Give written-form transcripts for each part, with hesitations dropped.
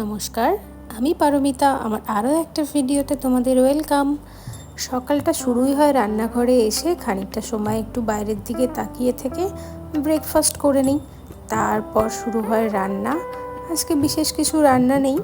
নমস্কার, আমি পারমিতা। আমার আরও একটা ভিডিওতে তোমাদের ওয়েলকাম। সকালটা শুরুই হয় রান্নাঘরে এসে খানিকটা সময় একটু বাইরের দিকে তাকিয়ে থেকে ব্রেকফাস্ট করে নিই। তারপর শুরু হয় রান্না। আজকে বিশেষ কিছু রান্না নেই।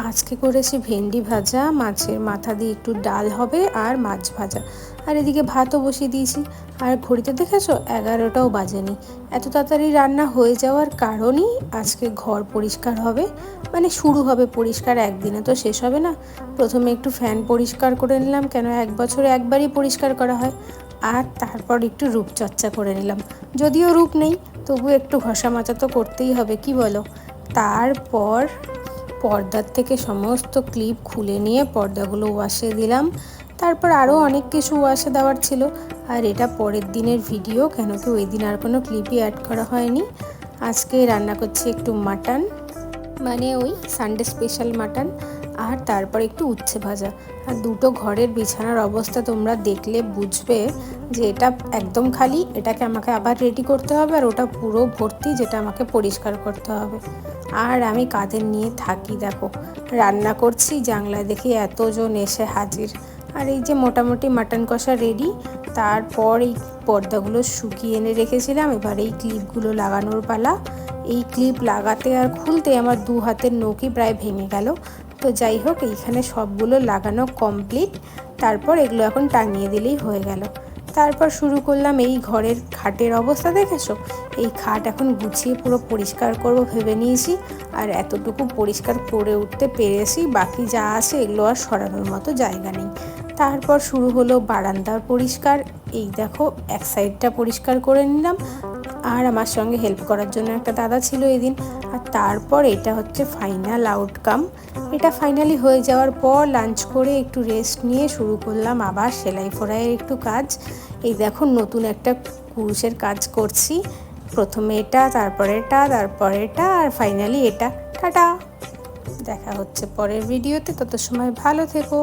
আজকে করেছি ভেন্ডি ভাজা, মাছের মাথা দিয়ে একটু ডাল হবে আর মাছ ভাজা। আর এদিকে ভাতও বসিয়ে দিয়েছি। আর ঘড়িতে দেখেছো 11টাও বাজেনি। এত তাড়াতাড়ি রান্না হয়ে যাওয়ার কারণই আজকে ঘর পরিষ্কার হবে, মানে শুরু হবে পরিষ্কার, একদিনে তো শেষ হবে না। প্রথমে একটু ফ্যান পরিষ্কার করে নিলাম, কেন 1 বছরে একবারই পরিষ্কার করা হয়। আর তারপর একটু রূপচর্চা করে নিলাম, যদিও রূপ নেই তবু একটু ঘষা মাজা তো করতেই হবে, কি বলো। তারপর পর্দার থেকে সমস্ত ক্লিপ খুলে নিয়ে পর্দাগুলো ওয়াশে দিলাম। তারপর আরও অনেক কিছু ওয়াশে দেওয়ার ছিল। আর এটা পরের দিনের ভিডিও, কেন কি ওই দিন আর কোনো ক্লিপই অ্যাড করা হয়নি। আজকে রান্না করছি একটু মাটন, মানে ওই সানডে স্পেশাল মাটন। আর তারপর একটু উচ্ছে ভাজা। আর দুটো ঘরের বিছানার অবস্থা তোমরা দেখলে বুঝবে যে এটা একদম খালি, এটাকে আমাকে আবার রেডি করতে হবে, আর ওটা পুরো ভর্তি, যেটা আমাকে পরিষ্কার করতে হবে। আর আমি কাদের নিয়ে থাকি দেখো, রান্না করছি, জানলায় দেখি এতজন এসে হাজির। আর এই যে মোটামুটি মাটন কষা রেডি। তারপর এই পর্দাগুলো শুকিয়ে এনে রেখেছিলাম, এবার এই ক্লিপগুলো লাগানোর পালা। এই ক্লিপ লাগাতে আর খুলতে আমার 2 হাতের নখই প্রায় ভেঙে গেল। তো যাই হোক, এইখানে সবগুলো লাগানো কমপ্লিট। তারপর এগুলো এখন টাঙিয়ে দিলেই হয়ে গেল। তারপর শুরু করলাম এই ঘরের খাটের অবস্থা দেখেছো। এই খাট এখন গুছিয়ে পুরো পরিষ্কার করব ভেবে নিয়েছি। আর এতটুকু পরিষ্কার করে উঠতে পেরেছি, বাকি যা আছে এগুলো আর সরানোর মতো জায়গা নেই। তারপর শুরু হলো বারান্দার পরিষ্কার। এই দেখো, এক সাইডটা পরিষ্কার করে নিলাম। আর আমার সঙ্গে হেল্প করার জন্য একটা দাদা ছিল এদিন। আর তারপর এটা হচ্ছে ফাইনাল আউটকাম। এটা ফাইনালি হয়ে যাওয়ার পর লাঞ্চ করে একটু রেস্ট নিয়ে শুরু করলাম আবার সেলাই ফোড়াইয়ের একটু কাজ। এই দেখো, নতুন একটা কুরুশের কাজ করছি। প্রথমে এটা, তারপর এটা, তারপর এটা, আর ফাইনালি এটা। টাটা, দেখা হচ্ছে পরের ভিডিওতে। তত সময় ভালো থেকো।